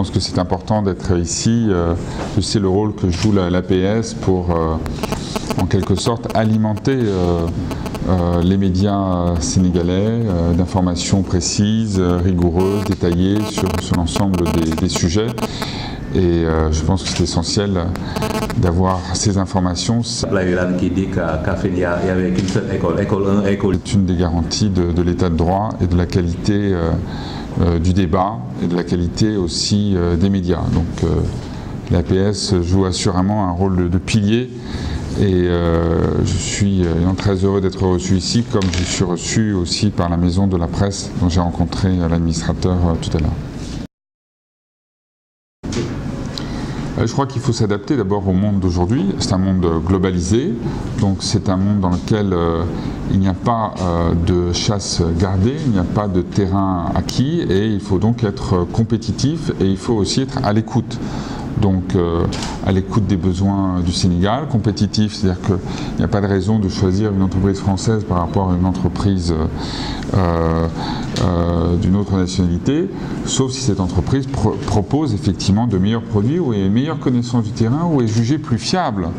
pense que c'est important d'être ici. Je sais le rôle que joue l'APS pour, en quelque sorte, alimenter les médias sénégalais d'informations précises, rigoureuses, détaillées sur l'ensemble des sujets. Et je pense que c'est essentiel d'avoir ces informations. C'est une des garanties de l'état de droit et de la qualité du débat et de la qualité aussi des médias. Donc l'APS joue assurément un rôle de pilier et je suis très heureux d'être reçu ici, comme je suis reçu aussi par la Maison de la Presse dont j'ai rencontré l'administrateur tout à l'heure. Je crois qu'il faut s'adapter d'abord au monde d'aujourd'hui. C'est un monde globalisé, donc c'est un monde dans lequel il n'y a pas de chasse gardée, il n'y a pas de terrain acquis, et il faut donc être compétitif et il faut aussi être à l'écoute. Donc à l'écoute des besoins du Sénégal, compétitif, c'est-à-dire qu'il n'y a pas de raison de choisir une entreprise française par rapport à une entreprise d'une autre nationalité, sauf si cette entreprise propose effectivement de meilleurs produits ou une meilleure connaissance du terrain ou est jugée plus fiable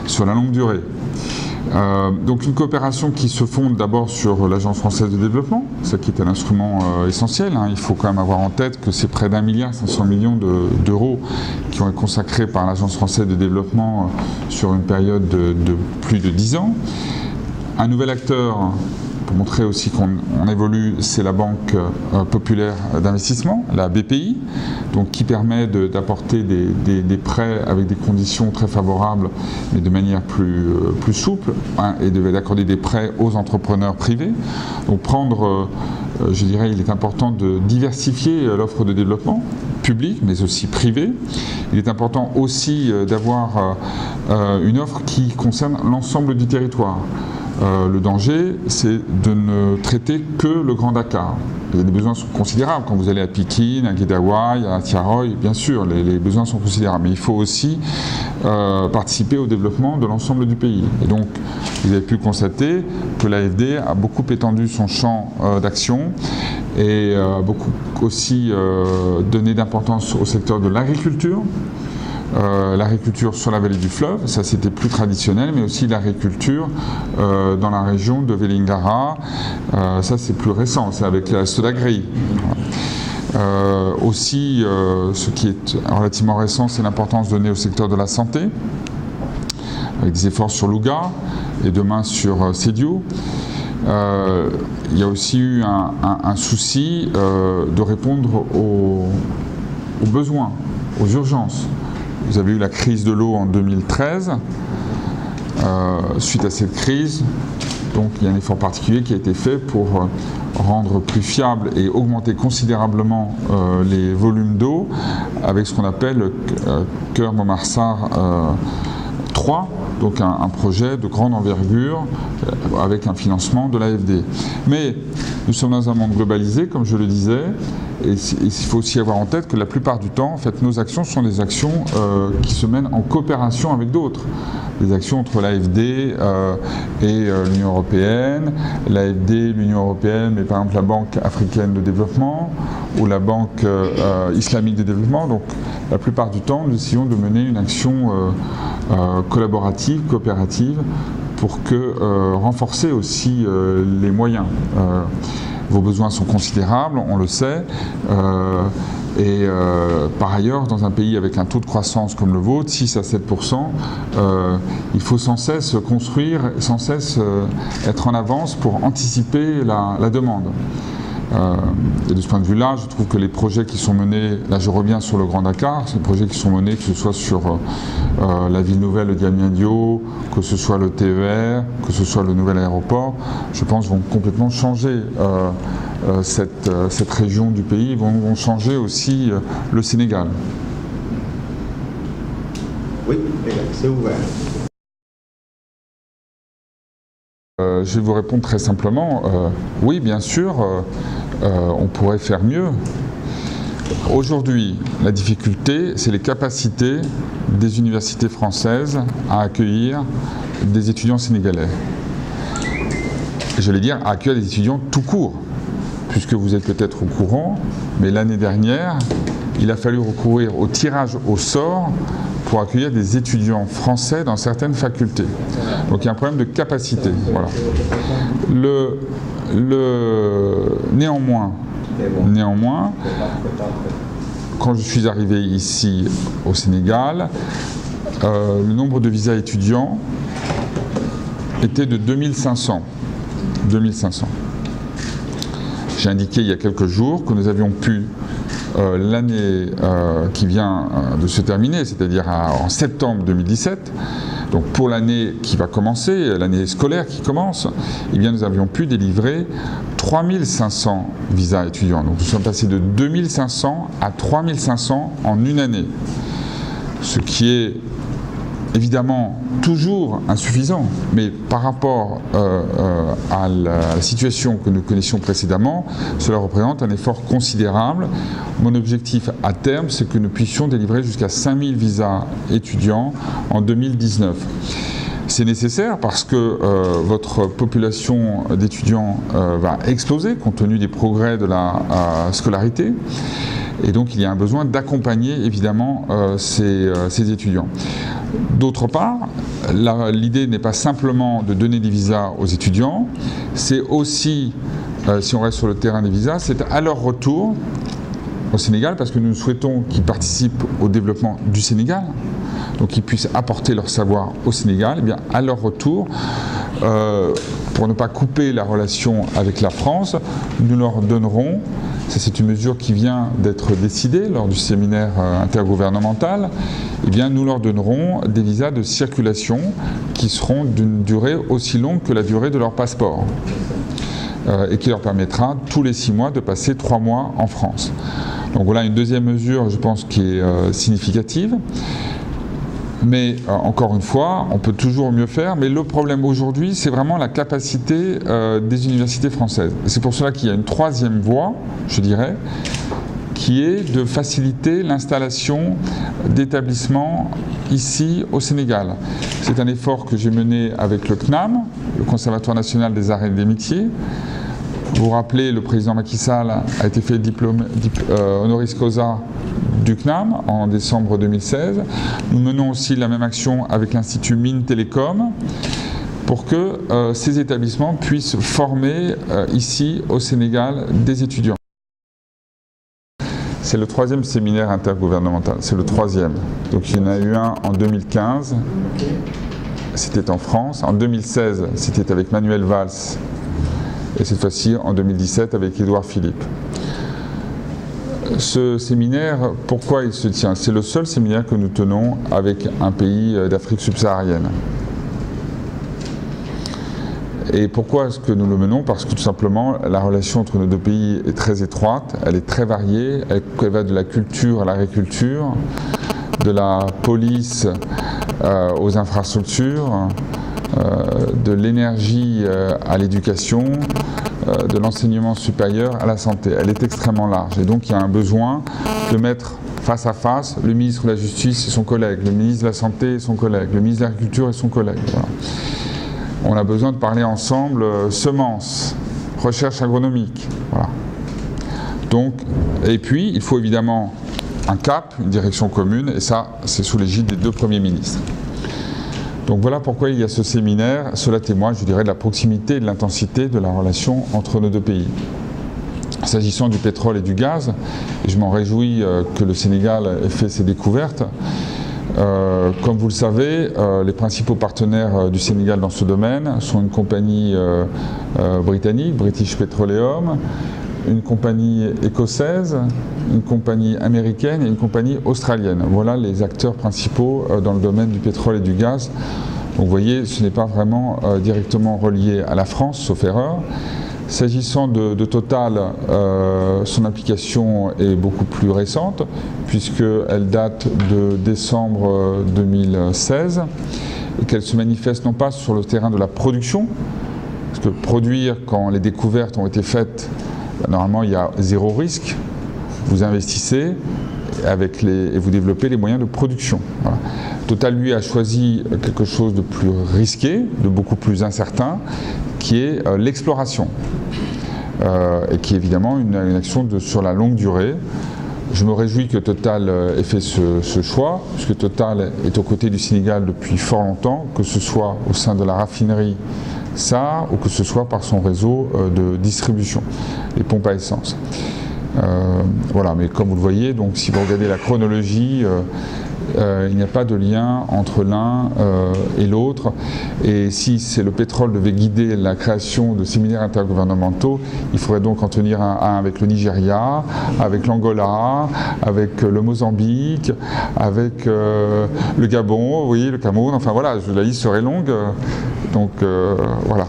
sur la longue durée. Donc une coopération qui se fonde d'abord sur l'Agence française de développement, ce qui est un instrument essentiel. Il faut quand même avoir en tête que c'est près d'1,5 milliard d'euros qui ont été consacrés par l'Agence française de développement sur une période de plus de 10 ans. Un nouvel acteur, pour montrer aussi qu'on évolue, c'est la Banque populaire d'investissement, la BPI, donc qui permet d'apporter des prêts avec des conditions très favorables, mais de manière plus souple, et d'accorder des prêts aux entrepreneurs privés. Donc je dirais, il est important de diversifier l'offre de développement public, mais aussi privé. Il est important aussi d'avoir une offre qui concerne l'ensemble du territoire. Le danger, c'est de ne traiter que le Grand Dakar. Les besoins sont considérables. Quand vous allez à Pikine, à Guédiawaye, à Thiaroye, bien sûr, les besoins sont considérables. Mais il faut aussi participer au développement de l'ensemble du pays. Et donc, vous avez pu constater que l'AFD a beaucoup étendu son champ d'action et beaucoup aussi donné d'importance au secteur de l'agriculture. L'agriculture sur la vallée du fleuve, ça c'était plus traditionnel, mais aussi l'agriculture dans la région de Vélingara, ça c'est plus récent, c'est avec la Sodagri. Aussi, ce qui est relativement récent, c'est l'importance donnée au secteur de la santé, avec des efforts sur Louga et demain sur Sédhiou. Il y a aussi eu un souci de répondre aux besoins, aux urgences. Vous avez eu la crise de l'eau en 2013. Suite à cette crise, donc il y a un effort particulier qui a été fait pour rendre plus fiable et augmenter considérablement les volumes d'eau avec ce qu'on appelle le Cœur Momarsar 3, donc un projet de grande envergure avec un financement de l'AFD. Mais nous sommes dans un monde globalisé, comme je le disais, et il faut aussi avoir en tête que la plupart du temps, en fait, nos actions sont des actions qui se mènent en coopération avec d'autres. Des actions entre l'AFD et l'Union européenne, l'AFD, l'Union européenne, mais par exemple la Banque africaine de développement ou la Banque islamique de développement. Donc la plupart du temps, nous essayons de mener une action collaborative, coopérative, pour renforcer aussi les moyens. Vos besoins sont considérables, on le sait, et par ailleurs, dans un pays avec un taux de croissance comme le vôtre, 6 à 7%, il faut sans cesse construire, sans cesse être en avance pour anticiper la demande. Et de ce point de vue-là, je trouve que les projets qui sont menés, là je reviens sur le Grand Dakar, ces projets qui sont menés, que ce soit sur la ville nouvelle de Diamniadio, que ce soit le TER, que ce soit le nouvel aéroport, je pense vont complètement changer cette région du pays, vont changer aussi le Sénégal. Oui, c'est ouvert. Je vais vous répondre très simplement. Oui, bien sûr, on pourrait faire mieux. Aujourd'hui, la difficulté, c'est les capacités des universités françaises à accueillir des étudiants sénégalais. Et j'allais dire à accueillir des étudiants tout court, puisque vous êtes peut-être au courant, mais l'année dernière, il a fallu recourir au tirage au sort pour accueillir des étudiants français dans certaines facultés. Donc il y a un problème de capacité. Voilà. Néanmoins, quand je suis arrivé ici au Sénégal, le nombre de visas étudiants était de 2500. 2500. J'ai indiqué il y a quelques jours que nous avions pu, l'année qui vient de se terminer, c'est-à-dire en septembre 2017, donc pour l'année qui va commencer, l'année scolaire qui commence, eh bien nous avions pu délivrer 3500 visas étudiants. Donc nous sommes passés de 2500 à 3500 en une année, ce qui est évidemment toujours insuffisant, mais par rapport à la situation que nous connaissions précédemment, cela représente un effort considérable. Mon objectif à terme, c'est que nous puissions délivrer jusqu'à 5000 visas étudiants en 2019. C'est nécessaire parce que votre population d'étudiants va exploser compte tenu des progrès de la scolarité. Et donc il y a un besoin d'accompagner évidemment ces étudiants. D'autre part, l'idée n'est pas simplement de donner des visas aux étudiants, c'est aussi, si on reste sur le terrain des visas, c'est à leur retour au Sénégal, parce que nous souhaitons qu'ils participent au développement du Sénégal, donc qu'ils puissent apporter leur savoir au Sénégal, et bien à leur retour, pour ne pas couper la relation avec la France, nous leur donnerons, ça c'est une mesure qui vient d'être décidée lors du séminaire intergouvernemental, eh bien nous leur donnerons des visas de circulation qui seront d'une durée aussi longue que la durée de leur passeport et qui leur permettra tous les 6 mois de passer 3 mois en France. Donc voilà une deuxième mesure, je pense, qui est significative. Mais encore une fois, on peut toujours mieux faire, mais le problème aujourd'hui, c'est vraiment la capacité des universités françaises. Et c'est pour cela qu'il y a une troisième voie, je dirais, qui est de faciliter l'installation d'établissements ici au Sénégal. C'est un effort que j'ai mené avec le CNAM, le Conservatoire national des arts et des métiers. Vous vous rappelez, le président Macky Sall a été fait honoris causa du CNAM en décembre 2016. Nous menons aussi la même action avec l'Institut Mines Télécom pour que ces établissements puissent former ici au Sénégal des étudiants. C'est le 3e séminaire intergouvernemental, c'est le 3e. Donc il y en a eu un en 2015, c'était en France. En 2016, c'était avec Manuel Valls. Et cette fois-ci en 2017 avec Édouard Philippe. Ce séminaire, pourquoi il se tient? C'est le seul séminaire que nous tenons avec un pays d'Afrique subsaharienne. Et pourquoi est-ce que nous le menons? Parce que tout simplement, la relation entre nos deux pays est très étroite, elle est très variée, elle va de la culture à l'agriculture, de la police aux infrastructures, de l'énergie à l'éducation, de l'enseignement supérieur à la santé. Elle est extrêmement large et donc il y a un besoin de mettre face à face le ministre de la Justice et son collègue, le ministre de la Santé et son collègue, le ministre de l'Agriculture et son collègue. Voilà. On a besoin de parler ensemble semences, recherche agronomique. Voilà. Donc, et puis, il faut évidemment un cap, une direction commune, et ça, c'est sous l'égide des 2 premiers ministres. Donc voilà pourquoi il y a ce séminaire. Cela témoigne, je dirais, de la proximité et de l'intensité de la relation entre nos deux pays. S'agissant du pétrole et du gaz, et je m'en réjouis que le Sénégal ait fait ses découvertes, comme vous le savez, les principaux partenaires du Sénégal dans ce domaine sont une compagnie britannique, British Petroleum, une compagnie écossaise, une compagnie américaine et une compagnie australienne. Voilà les acteurs principaux dans le domaine du pétrole et du gaz. Donc vous voyez, ce n'est pas vraiment directement relié à la France, sauf erreur. S'agissant de Total, son application est beaucoup plus récente, puisqu'elle date de décembre 2016, et qu'elle se manifeste non pas sur le terrain de la production, parce que produire, quand les découvertes ont été faites, normalement il y a 0 risque, vous investissez et vous développez les moyens de production. Voilà. Total, lui, a choisi quelque chose de plus risqué, de beaucoup plus incertain, qui est l'exploration, et qui est évidemment une action sur la longue durée. je me réjouis que Total ait fait ce choix, puisque Total est aux côtés du Sénégal depuis fort longtemps, que ce soit au sein de la raffinerie SAR ou que ce soit par son réseau de distribution, les pompes à essence. Voilà, mais comme vous le voyez, donc si vous regardez la chronologie, il n'y a pas de lien entre l'un et l'autre. Et si c'est le pétrole devait guider la création de séminaires intergouvernementaux, il faudrait donc en tenir un avec le Nigeria, avec l'Angola, avec le Mozambique, avec le Gabon, oui, le Cameroun, enfin voilà, la liste serait longue. Donc voilà.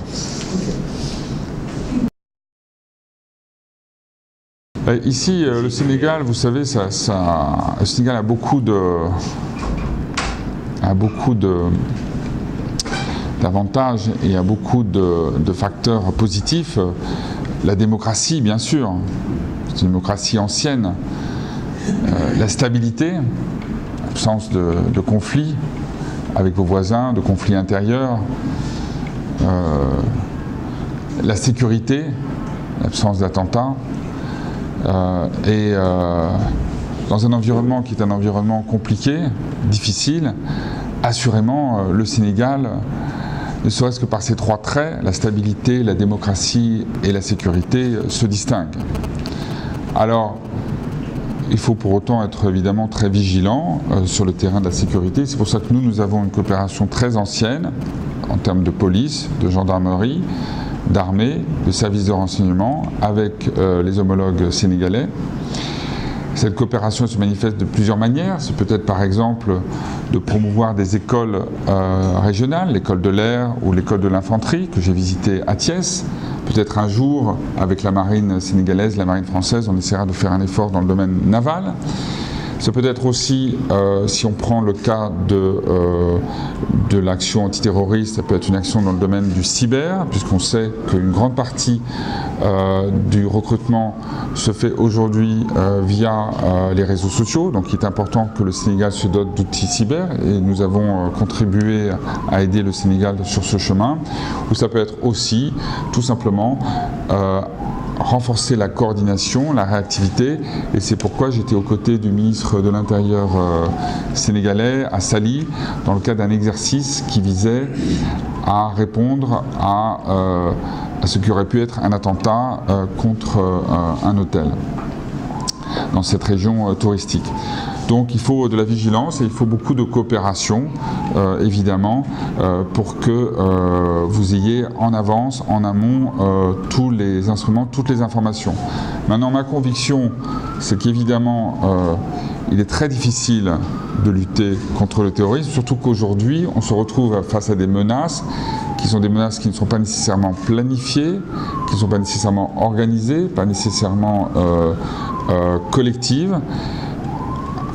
Ici, le Sénégal, vous savez, le Sénégal a beaucoup d'avantages et a beaucoup de facteurs positifs. La démocratie, bien sûr, c'est une démocratie ancienne. La stabilité, l'absence de conflits avec vos voisins, de conflits intérieurs. La sécurité, l'absence d'attentats. Dans un environnement qui est un environnement compliqué, difficile, assurément le Sénégal, ne serait-ce que par ces trois traits, la stabilité, la démocratie et la sécurité, se distingue. Alors, il faut pour autant être évidemment très vigilant sur le terrain de la sécurité. C'est pour ça que nous avons une coopération très ancienne en termes de police, de gendarmerie, d'armée, de services de renseignement avec les homologues sénégalais. Cette coopération se manifeste de plusieurs manières. C'est peut-être par exemple de promouvoir des écoles régionales, l'école de l'air ou l'école de l'infanterie que j'ai visitée à Thiès. Peut-être un jour, avec la marine sénégalaise, la marine française, on essaiera de faire un effort dans le domaine naval. Ça peut être aussi, si on prend le cas de l'action antiterroriste, ça peut être une action dans le domaine du cyber, puisqu'on sait qu'une grande partie du recrutement se fait aujourd'hui via les réseaux sociaux. Donc il est important que le Sénégal se dote d'outils cyber, et nous avons contribué à aider le Sénégal sur ce chemin. Ou ça peut être aussi, tout simplement, renforcer la coordination, la réactivité, et c'est pourquoi j'étais aux côtés du ministre de l'Intérieur sénégalais à Saly dans le cadre d'un exercice qui visait à répondre à ce qui aurait pu être un attentat contre un hôtel dans cette région touristique. Donc il faut de la vigilance et il faut beaucoup de coopération, évidemment, pour que vous ayez en avance, en amont, tous les instruments, toutes les informations. Maintenant, ma conviction, c'est qu'évidemment, il est très difficile de lutter contre le terrorisme, surtout qu'aujourd'hui, on se retrouve face à des menaces qui sont des menaces qui ne sont pas nécessairement planifiées, qui ne sont pas nécessairement organisées, pas nécessairement collectives.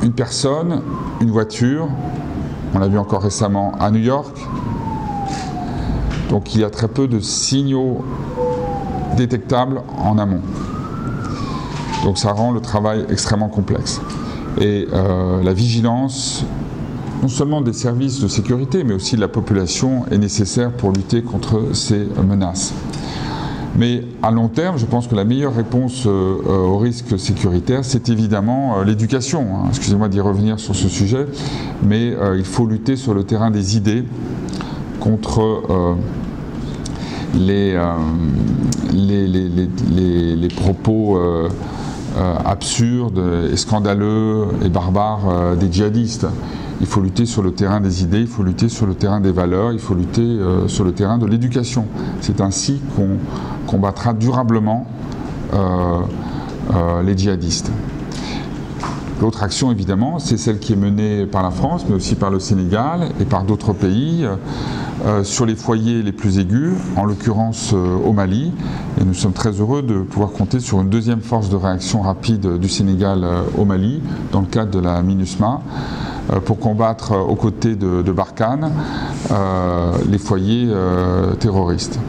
Une personne, une voiture, on l'a vu encore récemment à New York. Donc il y a très peu de signaux détectables en amont. Donc ça rend le travail extrêmement complexe. Et la vigilance, non seulement des services de sécurité, mais aussi de la population, est nécessaire pour lutter contre ces menaces. Mais à long terme, je pense que la meilleure réponse aux risques sécuritaires, c'est évidemment l'éducation. Excusez-moi d'y revenir sur ce sujet, mais il faut lutter sur le terrain des idées contre les propos absurdes et scandaleux et barbares des djihadistes. Il faut lutter sur le terrain des idées, il faut lutter sur le terrain des valeurs, il faut lutter sur le terrain de l'éducation. C'est ainsi qu'on combattra durablement les djihadistes. L'autre action, évidemment, c'est celle qui est menée par la France, mais aussi par le Sénégal et par d'autres pays, sur les foyers les plus aigus, en l'occurrence au Mali. Et nous sommes très heureux de pouvoir compter sur une deuxième force de réaction rapide du Sénégal au Mali, dans le cadre de la MINUSMA, pour combattre aux côtés de Barkhane les foyers terroristes.